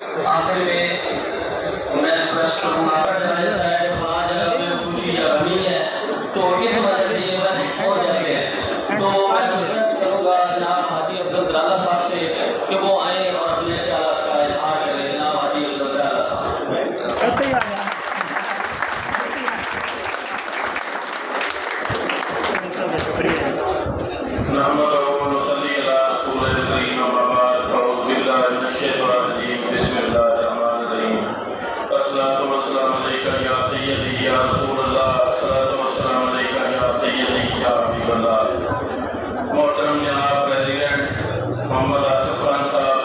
آخر میں پرشن کروں گا جگہ ہے فلاں جگہ میں پوچھی جگہ نہیں ہے تو اس وجہ سے یہ بس ہو جاتے ہیں. تو میں ریکویسٹ کروں گا جناب حاجی افضل درالا صاحب سے کہ وہ آئیں اور اپنے خیالات کا اظہار کریں. جناب حاجی افضل درالا صاحب. محترم جناب پریزیڈنٹ محمد آصف خان صاحب،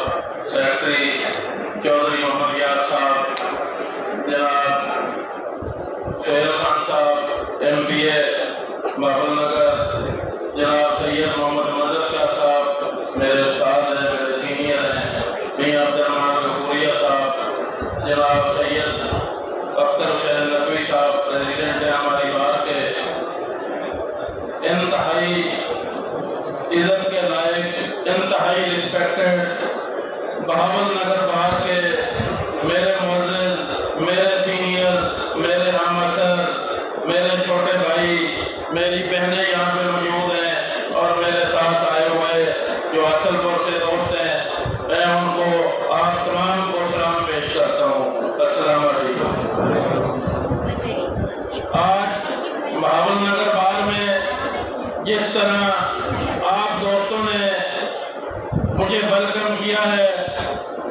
سیکرٹری چودھری محمد یار صاحب، جناب سہیل خان صاحب ایم پی اے بابل نگر، جناب سید محمد مظہر شاہ صاحب میرے استاد ہیں، میرے سینئر ہیں، میاں عبد الرحمان غفوریہ صاحب، جناب سید اختر حسین نقوی صاحب پریزیڈنٹ ہیں ہماری بار کے، انتہائی عزت کے لائق، انتہائی رسپیکٹڈ بہاول نگر بار کے میرے معزز، میرے سینئر، میرے ہم عصر، میرے چھوٹے بھائی، میری بہنیں یہاں پہ موجود ہیں اور میرے ساتھ آئے ہوئے جو اصل پور سے دوست ہیں، میں ان کو آپ تمام کو سلام پیش کرتا ہوں. السلام علیکم. آج بہاول نگر بار میں جس طرح آپ دوستوں نے مجھے ویلکم کیا ہے،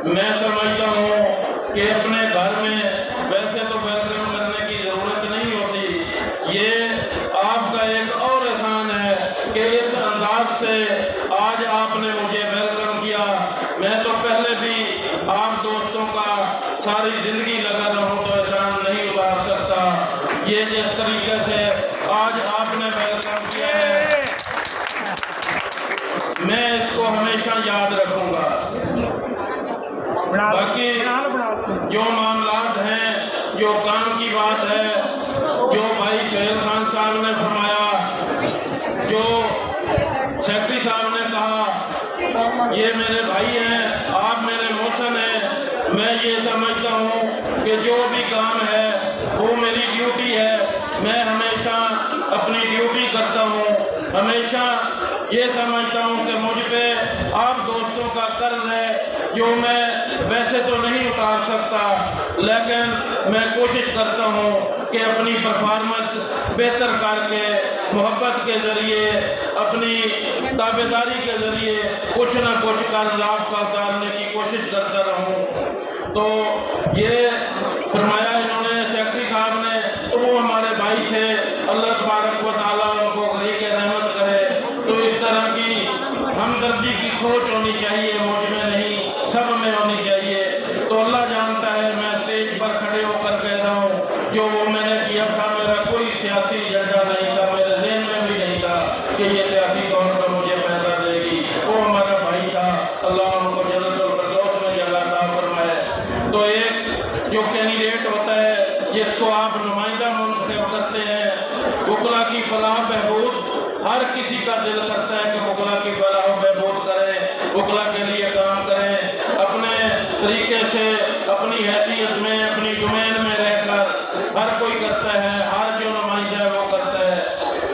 میں سمجھتا ہوں کہ اپنے گھر میں ویسے تو ویلکم کرنے کی ضرورت نہیں ہوتی، یہ آپ کا ایک اور احسان ہے کہ اس انداز سے آج آپ نے مجھے ویلکم کیا. میں تو پہلے بھی آپ دوستوں کا ساری زندگی لگا رہوں تو احسان نہیں اتار سکتا. یہ جس طریقے سے آج آپ نے ویلکم کیا ہے میں اس کو ہمیشہ یاد رکھوں گا. باقی جو معاملات ہیں، جو کام کی بات ہے، جو بھائی سہیل خان صاحب نے فرمایا، جو سیکرٹری صاحب نے کہا، یہ میرے بھائی ہیں، آپ میرے محسن ہیں. میں یہ سمجھتا ہوں کہ جو بھی کام ہے وہ میری ڈیوٹی ہے. میں ہمیشہ اپنی ڈیوٹی کرتا ہوں، ہمیشہ یہ سمجھتا ہوں کہ مجھ پہ آپ دوستوں کا قرض ہے جو میں ویسے تو نہیں اتار سکتا، لیکن میں کوشش کرتا ہوں کہ اپنی پرفارمنس بہتر کر کے محبت کے ذریعے، اپنی تابعداری کے ذریعے کچھ نہ کچھ قرض آپ کا اتارنے کی کوشش کرتا رہوں. تو یہ فرمایا انہوں نے سیکرٹری صاحب نے، تو وہ ہمارے بھائی تھے، اللہ تبارک و تعالیٰ ان کو غریق رحمت کرے. تو اس طرح کی ہمدردی کی سوچ ہونی چاہیے، مجھ میں نہیں سب میں ہونی چاہیے. تو اللہ جانتا ہے میں اسٹیج پر کھڑے ہو کر کہہ رہا ہوں جو وہ میں نے کیا تھا، میرا کوئی سیاسی ایجنڈا نہیں تھا، میرے ذہن میں بھی نہیں تھا کہ یہ سیاسی طور پر مجھے فائدہ دے گی. وہ ہمارا بھائی تھا، اللہ ان کو جنت الفردوس میں جگہ عطا فرمائے. تو ایک جو کینڈیڈیٹ ہوتا ہے جس کو آپ نمائندہ منتخب کرتے ہیں، وکلا کی فلاح بہبود، ہر کسی کا دل کرتا ہے کہ وکلا کی فلاح و بہبود کریں، وکلا کے لیے کام کریں، اپنے طریقے سے، اپنی حیثیت میں، اپنی ڈومین میں رہ کر ہر کوئی کرتا ہے، ہر جو نمائندہ ہے وہ کرتا ہے.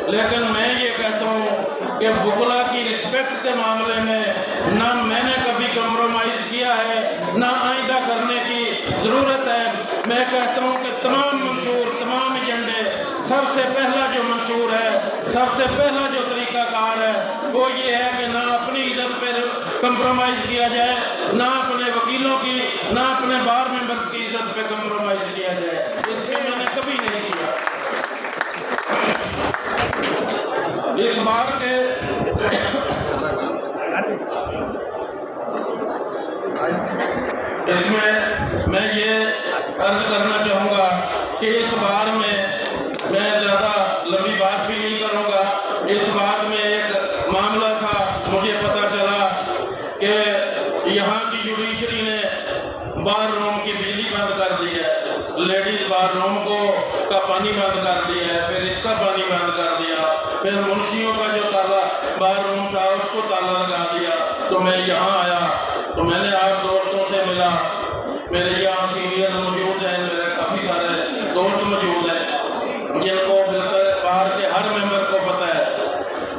لیکن میں یہ کہتا ہوں کہ وکلا کی رسپیکٹ کے معاملے میں نہ میں نے کبھی کمپرومائز کیا ہے، نہ آئندہ کرنے کی ضرورت ہے. میں کہتا ہوں کہ تمام منشور، تمام ایجنڈے، سب سے پہلا جو منشور ہے، سب سے پہلا جو طریقہ کار ہے وہ یہ ہے کہ نہ اپنی عزت پہ کمپرومائز کیا جائے، نہ اپنے وکیلوں کی، نہ اپنے بار ممبرز کی عزت پہ کمپرومائز کیا جائے. اس میں نے کبھی نہیں کیا. اس بار کے اس میں یہ عرض کرنا چاہوں گا کہ اس بار میں زیادہ لمبی بات بھی نہیں کروں گا. اس بات میں ایک معاملہ تھا، مجھے پتہ چلا کہ یہاں کی جوڈیشری نے بار روم کی بجلی بند کر دی ہے، لیڈیز بار روم کا پانی بند کر دیا ہے، پھر اس کا پانی بند کر دیا، پھر منشیوں کا جو تالا بار روم تھا اس کو تالا لگا دیا. تو میں یہاں آیا تو میں نے آپ دوستوں سے ملا میرے یہاں سینئر موجود ہیں، میرے کافی سارے دوست موجود ہیں جن کو بالکل باہر کے ہر ممبر کو پتہ ہے۔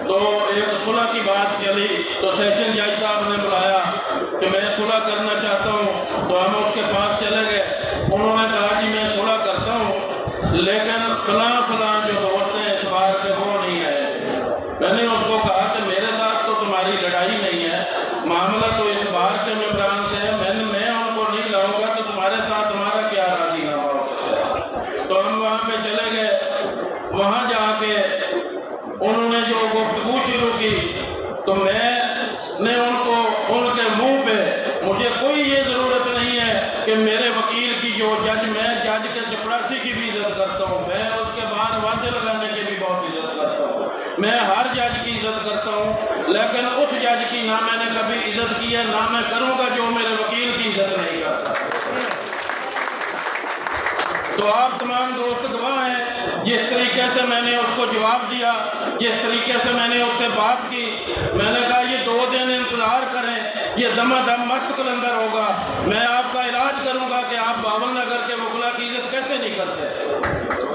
تو ایک صلح کی بات چلی تو سیشن جج صاحب نے بلایا کہ میں صلح کرنا چاہتا ہوں، تو ہم اس کے پاس چلے گئے۔ انہوں نے کہا جی میں صلح کرتا ہوں لیکن فلاں جو دوست ہیں اس بار کے وہ نہیں آئے۔ میں نے اس کو کہا کہ میرے ساتھ تو تمہاری لڑائی نہیں ہے، معاملہ تو اس بار کے ممبران سے ہے، میں ان کو نہیں لاؤں گا تو تمہارے ساتھ ہمارا کیا راضی نامہ ہو سکتا ہے۔ تو ہم وہاں پہ چلے گئے، وہاں جا کے انہوں نے جو گفتگو شروع کی تو میں نے ان کے منہ پہ، مجھے کوئی یہ ضرورت نہیں ہے کہ میرے وکیل کی جو میں جج کے چپڑاسی کی بھی عزت کرتا ہوں، میں اس کے بعد واضح لگانے کی بھی بہت عزت کرتا ہوں، میں ہر جج کی عزت کرتا ہوں، لیکن اس جج کی نہ میں نے کبھی عزت کی ہے نہ میں کروں گا جو میرے وکیل کی عزت نہیں کرتا۔ تو آپ تمام دوست گواہ ہیں، جس طریقے سے میں نے اس کو جواب دیا، جس طریقے سے میں نے اس سے بات کی، میں نے کہا یہ 2 دن انتظار کریں، یہ دمہ دم مست قلندر ہوگا، میں آپ کا علاج کروں گا کہ آپ باول نگر کے وکلا کی عزت کیسے نہیں کرتے۔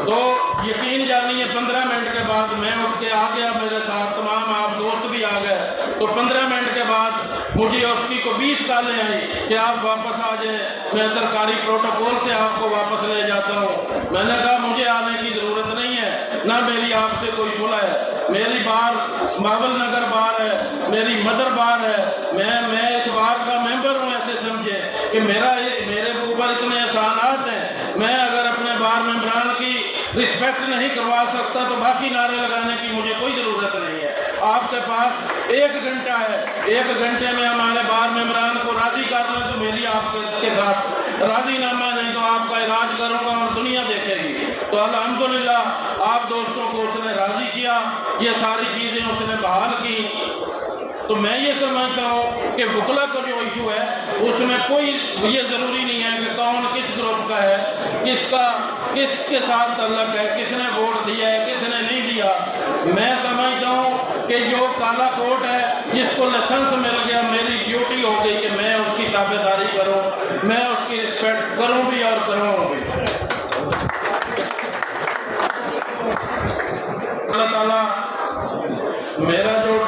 تو یقین جانیے 15 منٹ کے بعد میں اٹھ کے آ گیا، میرے ساتھ تمام آپ دوست بھی آ گئے۔ تو 15 منٹ کے بعد مجھے اس کی کو 20 کالیں آئی کہ آپ واپس آ جائیں، میں سرکاری پروٹوکول سے آپ کو واپس لے جاتا ہوں۔ میں نے کہا مجھے آنے کی ضرورت نہیں ہے، نہ میری آپ سے کوئی صلح ہے، میری بار باول نگر بار ہے، میری مدر بار ہے، میں اس بار کا ممبر ہوں، ایسے سمجھے کہ میرے اوپر اتنے احسانات ہیں، میں اگر اپنے بار ممبران کی رسپیکٹ نہیں کروا سکتا تو باقی نعرے لگانے کی مجھے کوئی ضرورت نہیں ہے۔ آپ کے پاس 1 گھنٹہ ہے، 1 گھنٹے میں ہمارے بار ممبران کو راضی کر لیں تو میری آپ کے ساتھ راضی نامہ، نہیں تو آپ کا علاج کروں گا اور دنیا دیکھے گی۔ تو الحمدللہ آپ دوستوں کو اس نے راضی کیا، یہ ساری چیزیں اس نے بحال کی۔ تو میں یہ سمجھتا ہوں کہ وکلا کا جو ایشو ہے اس میں کوئی یہ ضروری نہیں ہے کہ کون کس گروپ کا ہے، کس کے ساتھ تعلق ہے، کس نے ووٹ دیا ہے، کس نے نہیں دیا۔ میں سمجھتا ہوں کہ جو کالا کوٹ ہے جس کو لائسنس مل گیا، میری ڈیوٹی ہو گئی کہ میں اس کی تابع داری کروں، میں اس کی رسپیکٹ کروں بھی اور کروں بھی۔ اللہ تعالیٰ میرا جو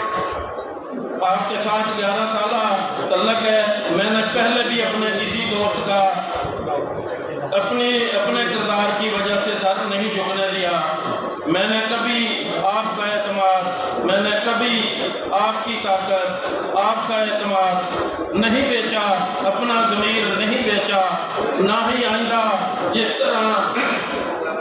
آپ کے ساتھ 11 سالہ تعلق ہے، میں نے پہلے بھی اپنے کسی دوست کا اپنے کردار کی وجہ سے سر نہیں جھکنے دیا۔ میں نے کبھی آپ کا اعتماد، میں نے کبھی آپ کی طاقت، آپ کا اعتماد نہیں بیچا، اپنا ضمیر نہیں بیچا، نہ ہی آئندہ جس طرح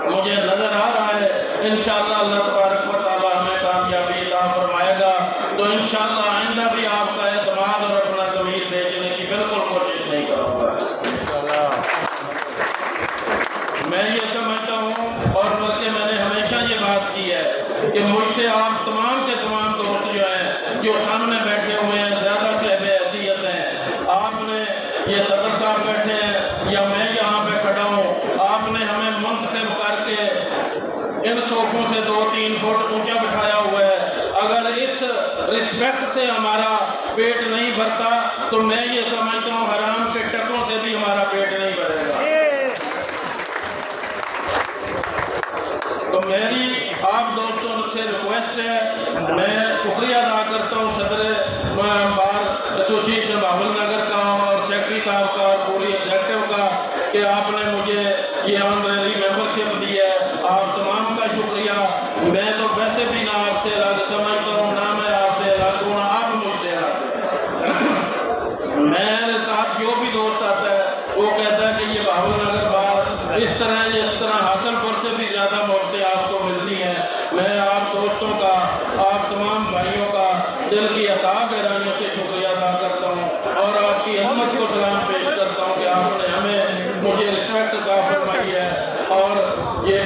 مجھے نظر آ رہا ہے انشاءاللہ اللہ تبارک و تعالی ہمیں کامیابی عطا فرمائے گا۔ تو انشاءاللہ آئندہ بھی آپ کا اعتماد اور اپنا ضمیر بیچنے کی بالکل کوشش نہیں کروں گا۔ میں یہ سمجھتا ہوں اور بلکہ میں نے ہمیشہ یہ بات کی ہے کہ مجھ سے آپ تمام کے تمام دوست جو ہیں، جو سامنے بیٹھے ہوئے ہیں، زیادہ سے بے حیثیت ہیں۔ آپ نے یہ صدر صاحب بیٹھے ہیں یا میں یہاں پہ کھڑا ہوں، آپ نے ہمیں منتخب کر کے ان صوفوں سے 2-3 فٹ اونچا بٹھایا ہوا ہے۔ اگر اس رسپیکٹ سے ہمارا پیٹ نہیں بھرتا تو میں یہ سمجھتا ہوں حرام کے ٹکوں سے بھی ہمارا پیٹ نہیں بھرے گا۔ تو میری آپ دوستوں سے ریکویسٹ ہے، میں شکریہ ادا کرتا ہوں صدر بار ایسوسیشن باول نگر کا اور سیکرٹری صاحب کا اور پوری ایگزیکٹو کا کہ آپ نے مجھے یہ آنریری ممبرشپ دی ہے۔ آپ تمام کا شکریہ۔ میں تو ویسے بھی نہ آپ سے الگ سمجھتا ہوں، نہ میں آپ سے الگ ہوں، نہ آپ مجھ سے الگ۔ میرے ساتھ جو بھی دوست آتا ہے وہ کہتا ہے کہ یہ باول نگر بار اس طرح حاصل پور سے بھی زیادہ موقعیں آپ کو ملتی ہیں۔ میں آپ دوستوں کا، آپ تمام بھائیوں کا دل کی عطا گہرائیوں سے شکریہ ادا کرتا ہوں اور آپ کی عظمت کو سلام پیش کرتا ہوں کہ آپ نے مجھے رسپیکٹ عطا فرمائی ہے۔ اور یہ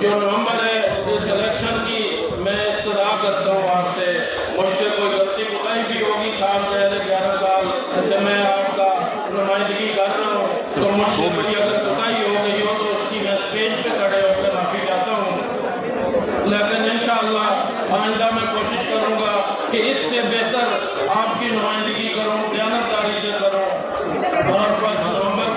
جو نومبر ہے اس الیکشن کی میں استدعا کرتا ہوں آپ سے، مجھ سے کوئی غلطی کوتاہی بھی ہوگی، سال پہلے 11 سال سے میں آپ کا نمائندگی کر رہا ہوں، تو مجھ سے کوئی اگر کوتاہی ہو گئی ہو تو اس کی میں اسٹیج پہ کھڑے ہو کر معافی چاہتا ہوں۔ لیکن انشاءاللہ آئندہ میں کوشش کروں گا کہ اس سے بہتر آپ کی نمائندگی کروں، دیانتداری سے کروں اور 1 نومبر